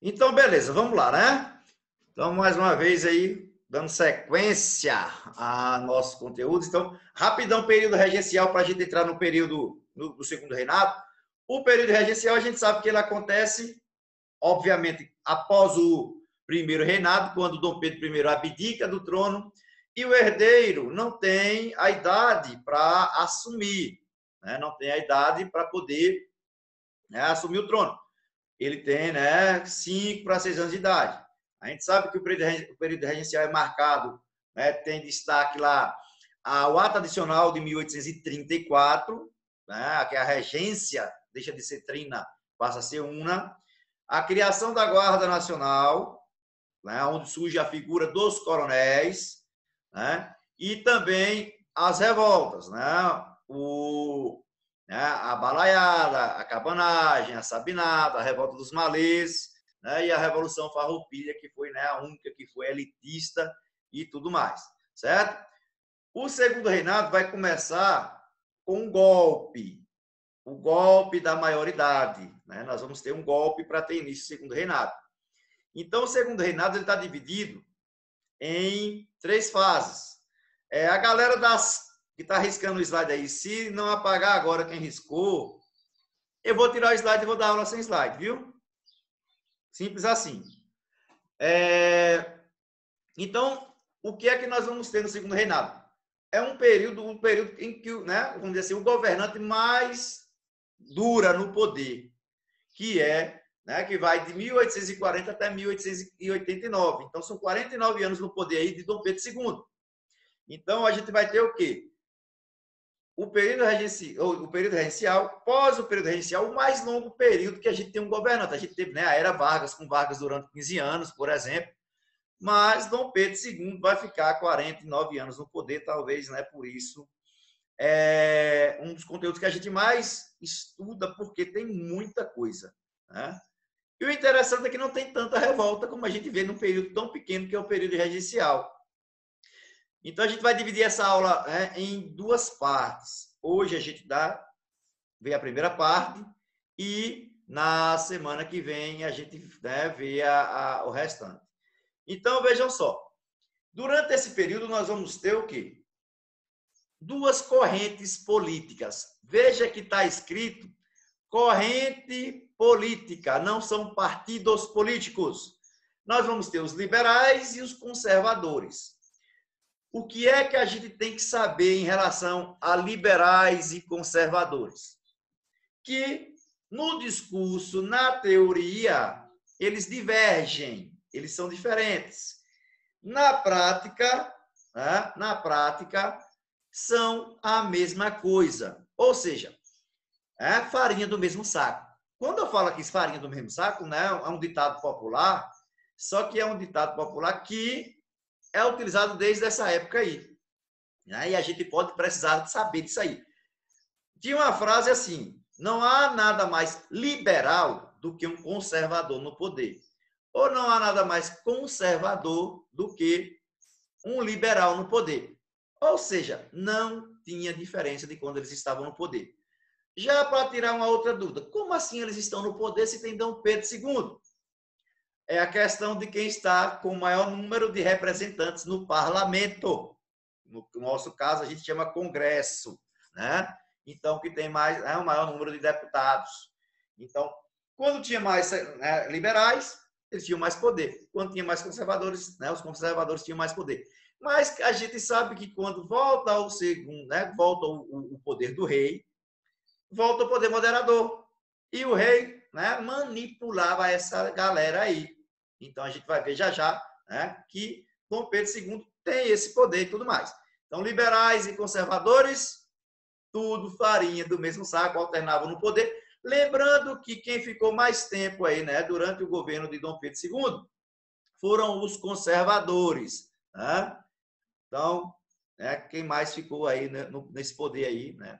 Então, beleza, vamos lá, né? Então, mais uma vez aí, dando sequência a nossos conteúdos. Então, rapidão, período regencial para a gente entrar no período do segundo reinado. O período regencial, a gente sabe que ele acontece, obviamente, após o primeiro reinado, quando Dom Pedro I abdica do trono e o herdeiro não tem a idade para assumir, né? Não tem a idade para poder, né, assumir o trono. Ele tem, né, 5 para 6 anos de idade. A gente sabe que o período regencial é marcado, né, tem destaque lá o ato adicional de 1834, né, que é a regência deixa de ser trina, passa a ser una. A criação da Guarda Nacional, né, onde surge a figura dos coronéis, né, e também as revoltas, né, a balaiada, a cabanagem, a sabinada, a revolta dos malês, né, e a Revolução Farroupilha, que foi, né, a única que foi elitista e tudo mais, certo? O segundo reinado vai começar com um golpe, o golpe da maioridade, né? Nós vamos ter um golpe para ter início do segundo reinado. Então, o segundo reinado está dividido em 3 fases. A galera que está riscando o slide aí, se não apagar agora quem riscou, eu vou tirar o slide e vou dar aula sem slide, viu? Simples assim. Então, o que é que nós vamos ter no segundo reinado? É um período em que, né, vamos dizer assim, o governante mais dura no poder, que é, né, que vai de 1840 até 1889. Então, são 49 anos no poder aí de Dom Pedro II. Então, a gente vai ter o quê? O período regencial, pós o período regencial, o mais longo período que a gente tem um governante. A gente teve, né, a era Vargas, com Vargas durante 15 anos, por exemplo, mas Dom Pedro II vai ficar 49 anos no poder, talvez, né, por isso é um dos conteúdos que a gente mais estuda, porque tem muita coisa, né? E o interessante é que não tem tanta revolta como a gente vê num período tão pequeno que é o período regencial. Então, a gente vai dividir essa aula, né, em 2 partes. Hoje a gente vê a primeira parte e na semana que vem a gente, né, vê o restante. Então, vejam só. Durante esse período, nós vamos ter o quê? 2 correntes políticas. Veja que está escrito corrente política, não são partidos políticos. Nós vamos ter os liberais e os conservadores. O que é que a gente tem que saber em relação a liberais e conservadores? Que no discurso, na teoria, eles divergem, eles são diferentes. Na prática, né, são a mesma coisa. Ou seja, é farinha do mesmo saco. Quando eu falo aqui farinha do mesmo saco, né, é um ditado popular, só que é um ditado popular que é utilizado desde essa época aí. Né? E a gente pode precisar saber disso aí. Tinha uma frase assim: não há nada mais liberal do que um conservador no poder. Ou não há nada mais conservador do que um liberal no poder. Ou seja, não tinha diferença de quando eles estavam no poder. Já para tirar uma outra dúvida, como assim eles estão no poder se tem Dom Pedro II? É a questão de quem está com o maior número de representantes no parlamento. No nosso caso, a gente chama Congresso, né? Então, que tem mais, o maior número de deputados. Então, quando tinha mais, né, liberais, eles tinham mais poder. Quando tinha mais conservadores, né, os conservadores tinham mais poder. Mas a gente sabe que quando volta ao segundo, né, volta o poder do rei, volta o poder moderador. E o rei, né, manipulava essa galera aí. Então a gente vai ver já já, né, que Dom Pedro II tem esse poder e tudo mais. Então, liberais e conservadores, tudo farinha do mesmo saco, alternavam no poder. Lembrando que quem ficou mais tempo aí, né, durante o governo de Dom Pedro II, foram os conservadores. Né? Então, né, quem mais ficou aí, né, nesse poder aí, né,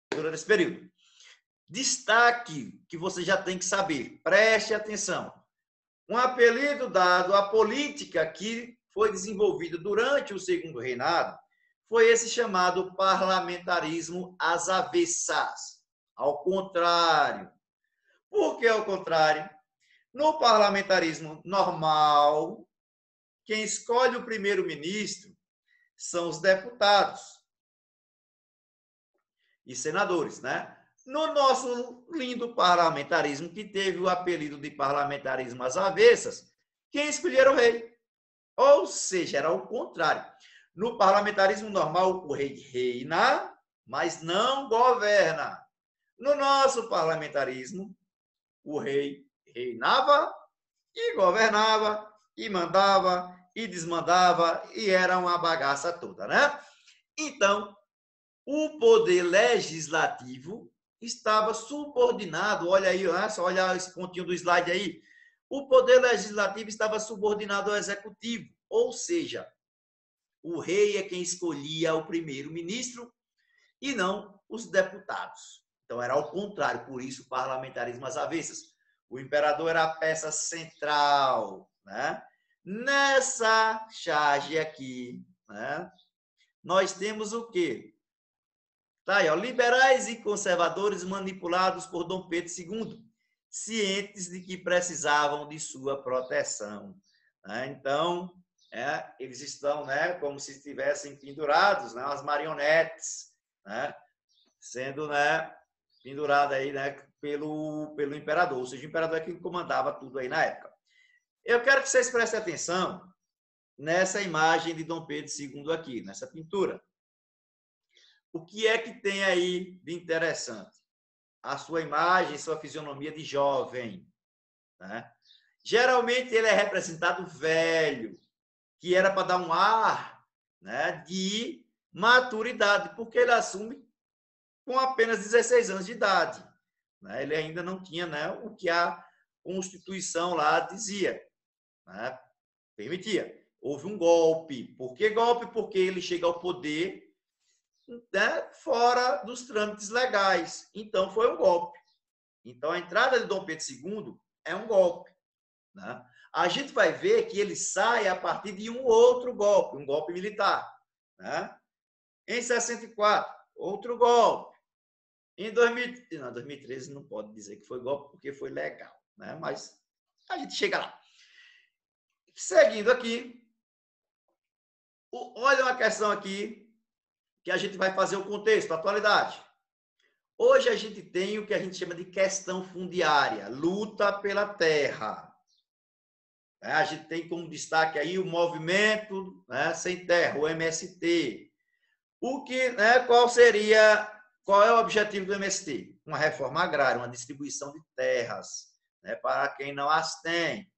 durante esse período. Destaque que você já tem que saber, preste atenção. Um apelido dado à política que foi desenvolvida durante o segundo reinado foi esse chamado parlamentarismo às avessas, ao contrário. Por que ao contrário? No parlamentarismo normal, quem escolhe o primeiro-ministro são os deputados e senadores, né? No nosso lindo parlamentarismo, que teve o apelido de parlamentarismo às avessas, quem escolhia era o rei. Ou seja, era o contrário. No parlamentarismo normal, o rei reina, mas não governa. No nosso parlamentarismo, o rei reinava e governava, e mandava, e desmandava, e era uma bagaça toda, né? Então, o poder legislativo estava subordinado, olha aí, só olha esse pontinho do slide aí, o poder legislativo estava subordinado ao executivo, ou seja, o rei é quem escolhia o primeiro-ministro e não os deputados. Então era ao contrário, por isso o parlamentarismo às avessas. O imperador era a peça central, né? Nessa charge aqui, né? Nós temos o quê? Tá aí, ó, liberais e conservadores manipulados por Dom Pedro II, cientes de que precisavam de sua proteção. Né? Então, eles estão, né, como se estivessem pendurados, né, as marionetes, né, sendo, né, pendurada aí, né, pelo imperador. Ou seja, o imperador é quem comandava tudo aí na época. Eu quero que vocês prestem atenção nessa imagem de Dom Pedro II aqui, nessa pintura. O que é que tem aí de interessante? A sua imagem, sua fisionomia de jovem. Né? Geralmente ele é representado velho, que era para dar um ar, né, de maturidade, porque ele assume com apenas 16 anos de idade. Né? Ele ainda não tinha, né, o que a Constituição lá dizia, né? Permitia. Houve um golpe. Por que golpe? Porque ele chega ao poder, né, fora dos trâmites legais. Então, foi um golpe. Então, a entrada de Dom Pedro II é um golpe. Né? A gente vai ver que ele sai a partir de um outro golpe, um golpe militar. Né? Em 64, outro golpe. Em 2013 não pode dizer que foi golpe, porque foi legal. Né? Mas a gente chega lá. Seguindo aqui, olha uma questão aqui que a gente vai fazer o contexto, a atualidade. Hoje a gente tem o que a gente chama de questão fundiária, luta pela terra. A gente tem como destaque aí o movimento, né, sem terra, o MST. O que, né, qual é o objetivo do MST? Uma reforma agrária, uma distribuição de terras, né, para quem não as tem.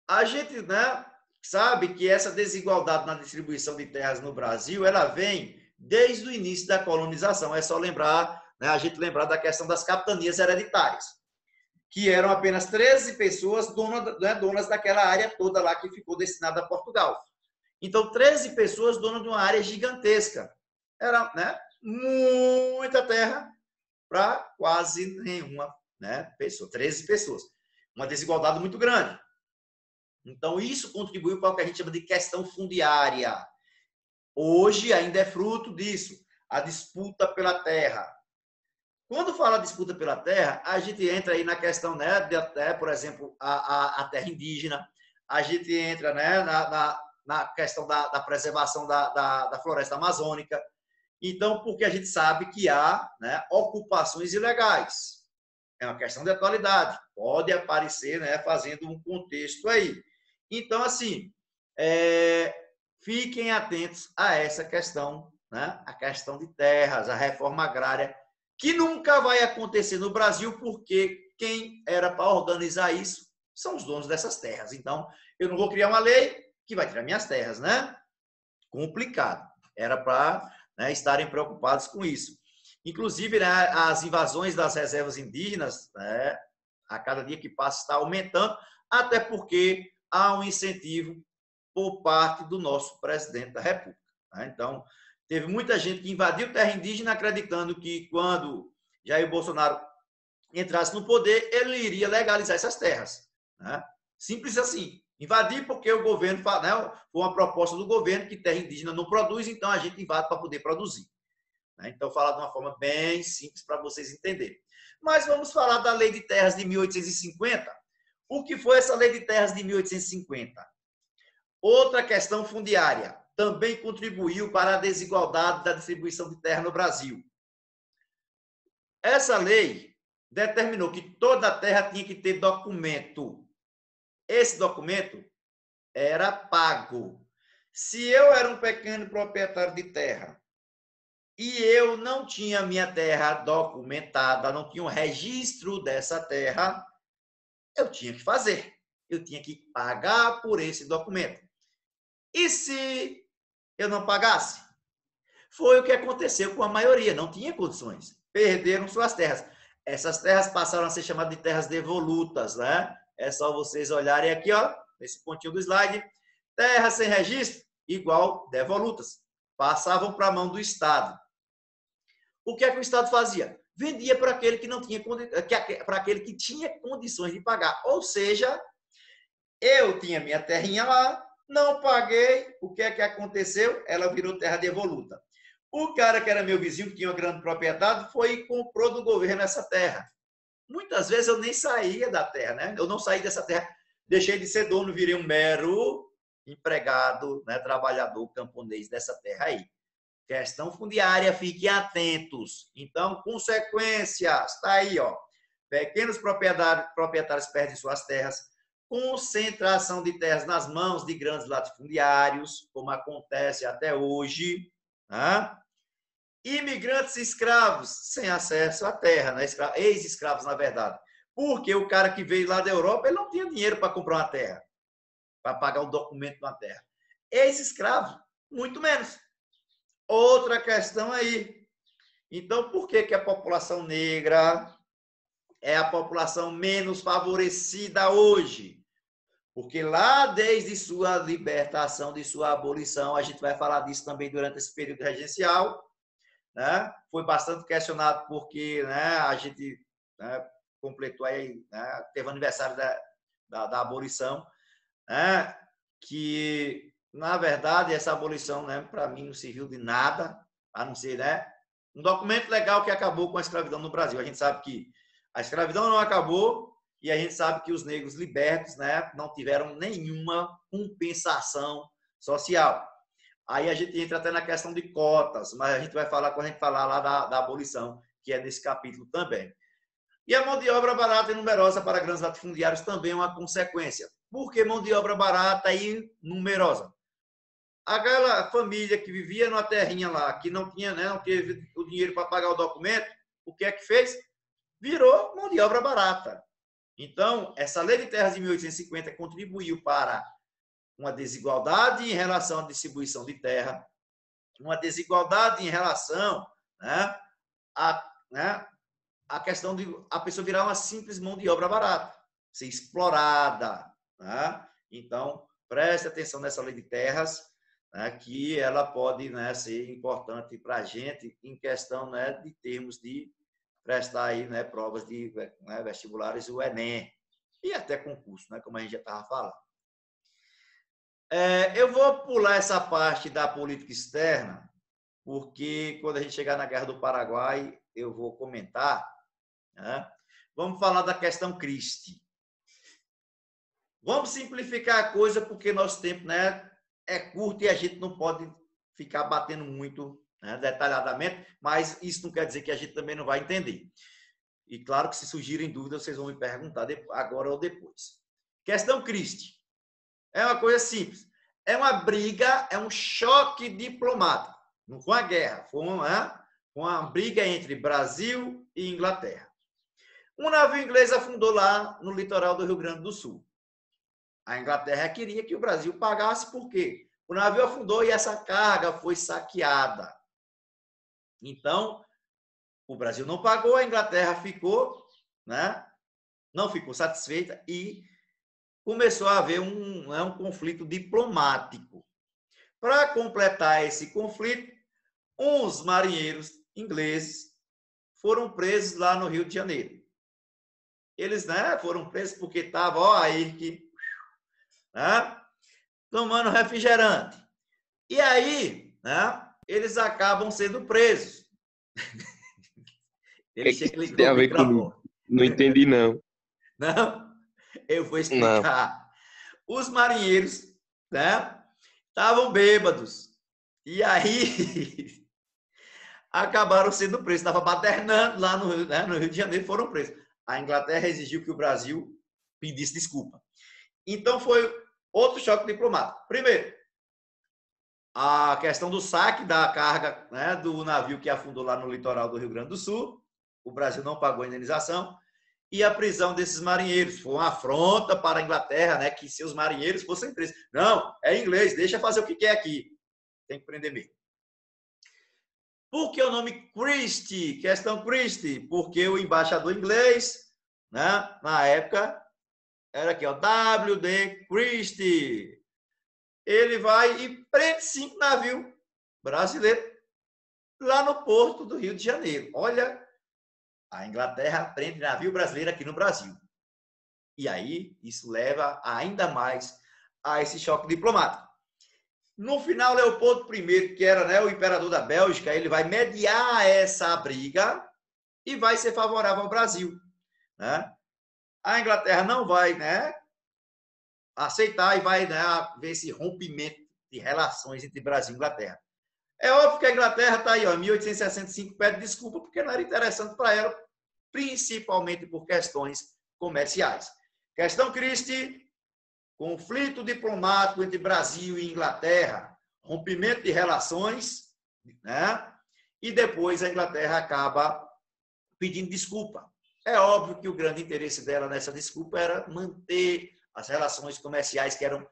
A gente, né, sabe que essa desigualdade na distribuição de terras no Brasil, ela vem desde o início da colonização. É só lembrar, né, a gente lembrar da questão das capitanias hereditárias, que eram apenas 13 pessoas donas daquela área toda lá que ficou destinada a Portugal. Então, 13 pessoas donas de uma área gigantesca. Era, né, muita terra para quase nenhuma, né, pessoa. 13 pessoas. Uma desigualdade muito grande. Então, isso contribuiu para o que a gente chama de questão fundiária. Hoje ainda é fruto disso, a disputa pela terra. Quando fala disputa pela terra, a gente entra aí na questão, né, por exemplo, a terra indígena, a gente entra, né, na questão da preservação da floresta amazônica. Então, porque a gente sabe que há, né, ocupações ilegais. É uma questão de atualidade. Pode aparecer, né, fazendo um contexto aí. Então, assim, fiquem atentos a essa questão, né, a questão de terras, a reforma agrária, que nunca vai acontecer no Brasil, porque quem era para organizar isso são os donos dessas terras. Então, eu não vou criar uma lei que vai tirar minhas terras, né? Complicado. Era para, né, estarem preocupados com isso. Inclusive, né, as invasões das reservas indígenas, né, a cada dia que passa está aumentando, até porque há um incentivo por parte do nosso presidente da República. Né? Então, teve muita gente que invadiu terra indígena acreditando que quando Jair Bolsonaro entrasse no poder, ele iria legalizar essas terras. Né? Simples assim. Invadir porque o governo, né, foi uma proposta do governo que terra indígena não produz, então a gente invade para poder produzir. Né? Então, falar de uma forma bem simples para vocês entenderem. Mas vamos falar da Lei de Terras de 1850. O que foi essa Lei de Terras de 1850? Outra questão fundiária. Também contribuiu para a desigualdade da distribuição de terra no Brasil. Essa lei determinou que toda a terra tinha que ter documento. Esse documento era pago. Se eu era um pequeno proprietário de terra e eu não tinha minha terra documentada, não tinha um registro dessa terra, eu tinha que fazer. Eu tinha que pagar por esse documento. E se eu não pagasse? Foi o que aconteceu com a maioria, não tinha condições. Perderam suas terras. Essas terras passaram a ser chamadas de terras devolutas, né? É só vocês olharem aqui, ó, nesse pontinho do slide. Terras sem registro, igual devolutas. Passavam para a mão do Estado. O que é que o Estado fazia? Vendia para aquele que não tinha, para aquele que tinha condições de pagar. Ou seja, eu tinha minha terrinha lá, não paguei, o que é que aconteceu? Ela virou terra devoluta. O cara que era meu vizinho, que tinha uma grande propriedade, foi e comprou do governo essa terra. Muitas vezes eu nem saía da terra, né? Eu não saí dessa terra, deixei de ser dono, virei um mero empregado, né? Trabalhador camponês dessa terra aí. Questão fundiária, fiquem atentos. Então, consequências, está aí, ó. Pequenos proprietários perdem suas terras, concentração de terras nas mãos de grandes latifundiários, como acontece até hoje, né? Imigrantes escravos sem acesso à terra, né? Ex-escravos, na verdade. Porque o cara que veio lá da Europa, ele não tinha dinheiro para comprar uma terra, para pagar o documento de uma terra. Ex-escravos, muito menos. Outra questão aí. Então, por que que a população negra é a população menos favorecida hoje? Porque lá desde sua libertação, de sua abolição, a gente vai falar disso também durante esse período regencial, né? Foi bastante questionado porque, né, a gente, né, completou aí, né, teve o aniversário da abolição, né, que, na verdade, essa abolição, né, para mim não serviu de nada, a não ser, né, um documento legal que acabou com a escravidão no Brasil. A gente sabe que a escravidão não acabou e a gente sabe que os negros libertos, né, não tiveram nenhuma compensação social. Aí a gente entra até na questão de cotas, mas a gente vai falar quando a gente falar lá da abolição, que é nesse capítulo também. E a mão de obra barata e numerosa para grandes latifundiários também é uma consequência. Por que mão de obra barata e numerosa? Aquela família que vivia numa terrinha lá, que não tinha, né, não teve o dinheiro para pagar o documento, o que é que fez? Virou mão de obra barata. Então, essa lei de terras de 1850 contribuiu para uma desigualdade em relação à distribuição de terra, uma desigualdade em relação, né, a questão de a pessoa virar uma simples mão de obra barata, ser explorada. Né? Então, preste atenção nessa lei de terras, né, que ela pode, né, ser importante para a gente em questão, né, de termos de prestar aí, né, provas de, né, vestibulares, o Enem, e até concurso, né, como a gente já estava falando. Eu vou pular essa parte da política externa, porque quando a gente chegar na Guerra do Paraguai, eu vou comentar. Né? Vamos falar da questão Christie. Vamos simplificar a coisa, porque nosso tempo, né, é curto e a gente não pode ficar batendo muito, né, detalhadamente, mas isso não quer dizer que a gente também não vai entender. E claro que se surgirem dúvidas, vocês vão me perguntar agora ou depois. Questão Christie. É uma coisa simples. É uma briga, é um choque diplomático. Não foi uma guerra, foi uma briga entre Brasil e Inglaterra. Um navio inglês afundou lá no litoral do Rio Grande do Sul. A Inglaterra queria que o Brasil pagasse, por quê? O navio afundou e essa carga foi saqueada. Então, o Brasil não pagou, a Inglaterra ficou, né? Não ficou satisfeita e começou a haver um conflito diplomático. Para completar esse conflito, uns marinheiros ingleses foram presos lá no Rio de Janeiro. Eles, né, foram presos porque estavam aí que, né, tomando refrigerante. E aí, né, eles acabam sendo presos. Ele O que chega e isso tem ligou a o ver comigo? microfone. Não entendi, não. Não, eu vou Não. explicar. Os marinheiros, né, estavam bêbados. E aí acabaram sendo presos. Estava badernando lá no Rio de Janeiro, foram presos. A Inglaterra exigiu que o Brasil pedisse desculpa. Então foi outro choque diplomático. Primeiro, a questão do saque da carga, né, do navio que afundou lá no litoral do Rio Grande do Sul. O Brasil não pagou a indenização. E a prisão desses marinheiros. Foi uma afronta para a Inglaterra, né, que seus marinheiros fossem presos. Não, é inglês, deixa fazer o que quer aqui. Tem que prender mesmo. Por que o nome Christie? Questão Christie. Porque o embaixador inglês, né, na época, era aqui, ó, W.D. Christie. Ele vai e prende 5 navios brasileiros lá no porto do Rio de Janeiro. Olha, a Inglaterra prende navio brasileiro aqui no Brasil. E aí, isso leva ainda mais a esse choque diplomático. No final, Leopoldo I, que era, né, o imperador da Bélgica, ele vai mediar essa briga e vai ser favorável ao Brasil. Né? A Inglaterra não vai, né, aceitar e vai, né, ver esse rompimento de relações entre Brasil e Inglaterra. É óbvio que a Inglaterra está aí, ó, em 1865, pede desculpa porque não era interessante para ela, principalmente por questões comerciais. Questão Christie, conflito diplomático entre Brasil e Inglaterra, rompimento de relações, né? E depois a Inglaterra acaba pedindo desculpa. É óbvio que o grande interesse dela nessa desculpa era manter as relações comerciais que eram